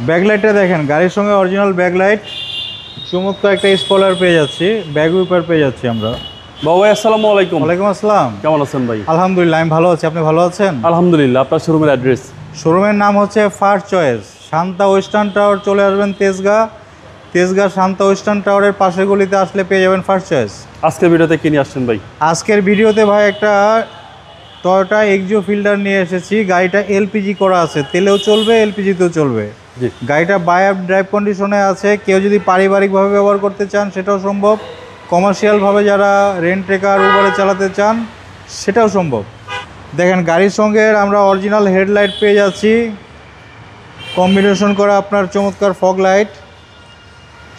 ব্যাকলাইটটা দেখেন, গাড়ির সঙ্গে অরিজিনাল ব্যাকলাইট, চমৎকার একটা স্পয়লার পেয়ে যাচ্ছি, ব্যাক উইপার পেয়ে যাচ্ছি আমরা। বাবু ভাই আসসালামু আলাইকুম। ওয়ালাইকুম আসসালাম। কেমন আছেন ভাই? আলহামদুলিল্লাহ, আমি ভালো আছি। আপনি ভালো আছেন? আলহামদুলিল্লাহ। আপনার শোরুমের অ্যাড্রেস? শোরুমের নাম হচ্ছে first choice, Shanta western tower. চলে আসবেন তেজগাঁ শান্তা ওয়েস্টার্ন টাওয়ারের পাশের গলিতে আসলে পেয়ে যাবেন ফার্স্ট চয়েস। আজকের ভিডিওতে কি নিয়ে আসছেন ভাই? আজকের ভিডিওতে ভাই একটা টয়োটা এক্সিও ফিল্ডার নিয়ে এসেছি। গাড়িটা এলপিজি করা আছে, তেলেও চলবে, এলপিজিতেও চলবে। জি। গাড়িটা বাই আপ ড্রাইভ কন্ডিশনে আছে। কেউ যদি পারিবারিকভাবে ব্যবহার করতে চান সেটাও সম্ভব, কমার্শিয়ালভাবে যারা রেন্ট ট্রেকার উবারে চালাতে চান সেটাও সম্ভব। দেখেন, গাড়ির সঙ্গে আমরা অরিজিনাল হেডলাইট পেয়ে যাচ্ছি, কম্বিনেশন করা আপনার চমৎকার ফগ লাইট,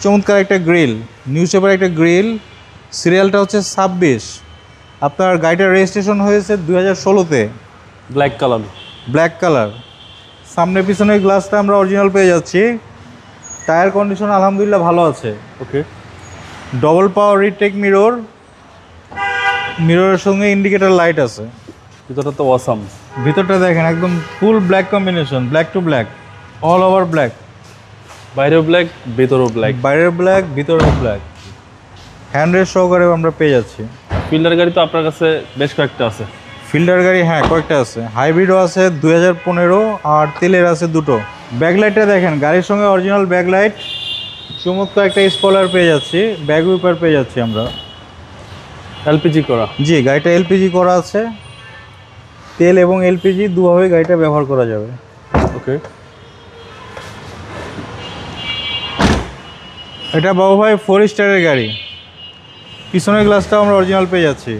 চমৎকার একটা গ্রিল, নিউ শেপের একটা গ্রিল। সিরিয়ালটা হচ্ছে 26। আপনার গাড়িটার রেজিস্ট্রেশন হয়েছে 2016-তে। Black colour. Black colour. সামনে পিছনের গ্লাসটা আমরা অরিজিনাল পেয়ে যাচ্ছি। টায়ার কন্ডিশন আলহামদুলিল্লাহ ভালো আছে। ওকে। ডবল পাওয়ার রিটেক মিরর, মিররের সঙ্গে ইন্ডিকেটর লাইট আছে। ভিতরটা তো অসাম। ভিতরটা দেখেন, একদম full black combination, black to black, all over black. বাইরেও ব্ল্যাক, ভেতরেও ব্ল্যাক। বাইরের ব্ল্যাক, ভিতরের ব্ল্যাক। হ্যান্ড রেস্ট সহকারে আমরা পেয়ে যাচ্ছি। ফিল্ডার গাড়ি তো আপনার কাছে বেশ কয়েকটা আছে। ফিল্ডার গাড়ি হ্যাঁ কয়েকটা আছে, হাইব্রিডও আছে 2015, আর তেলের আছে দুটো। ব্যাকলাইটটা দেখেন, গাড়ির সঙ্গে অরিজিনাল ব্যাকলাইট, চমৎকার একটা স্পয়লার পেয়ে যাচ্ছি, ব্যাক উইপার পেয়ে যাচ্ছি আমরা। এলপিজি করা? জি, গাড়িটা এলপিজি করা আছে। তেল এবং এলপিজি দুভাবে গাড়িটা ব্যবহার করা যাবে। ওকে। এটা বাবু ভাই 4 স্টারের গাড়ি। পিছনের গ্লাসটাও আমরা অরিজিনাল পেয়ে যাচ্ছি।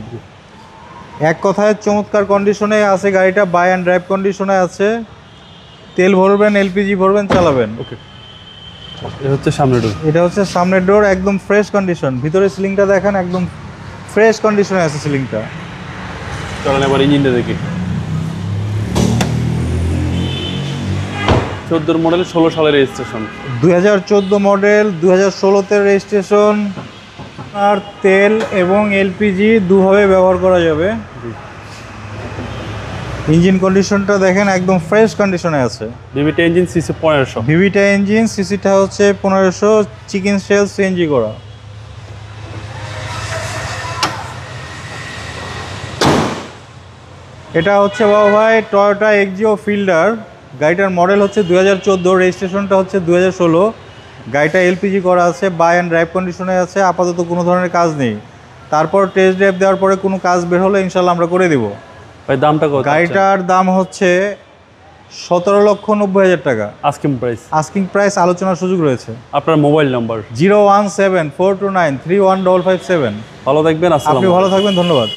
এক কথায় চমৎকার কন্ডিশনে আছে গাড়িটা, বাই অ্যান্ড ড্রাইভ কন্ডিশনে আছে। তেল ভরবেন, এলপিজি ভরবেন, চালাবেন। ওকে। এটা হচ্ছে সামনের ডোর। এটা হচ্ছে সামনের ডোর, একদম ফ্রেশ কন্ডিশন। ভিতরে সিলিংটা দেখেন, একদম ফ্রেশ কন্ডিশনে আছে সিলিংটা। চলেন এবার ইঞ্জিনটা দেখি। 14 মডেল, 16 সালের রেজিস্ট্রেশন। 2014 মডেল, 2016-তে রেজিস্ট্রেশন। আর তেল এবং এলপিজি দুভাবে ব্যবহার করা যাবে। ইঞ্জিন কন্ডিশনটা দেখেন, একদম ফ্রেশ কন্ডিশনে আছে। ভিভিটা ইঞ্জিন, সিসি 1500। ভিভিটা ইঞ্জিন, সিসিটা হচ্ছে 1500, চিকেন শেল সিএনজি করা। এটা হচ্ছে বাবা ভাই টয়োটা এক্সিও ফিল্ডার। গাড়িটার মডেল হচ্ছে 2014, রেজিস্ট্রেশনটা হচ্ছে 2016। গাড়িটা এলপিজি করা আছে, বাই অ্যান্ড ড্রাইভ কন্ডিশনে আছে। আপাতত কোনো ধরনের কাজ নেই। তারপর টেস্ট ড্রাইভ দেওয়ার পরে কোনো কাজ বের হলে ইনশাল্লাহ আমরা করে দেবো। ভাই দামটা কত? গাড়িটার দাম হচ্ছে 17,90,000 টাকা। Asking price? আস্কিং প্রাইস, আলোচনার সুযোগ রয়েছে। আপনার মোবাইল নাম্বার? 01742931557। ভালো থাকবেন। আপনি ভালো থাকবেন, ধন্যবাদ।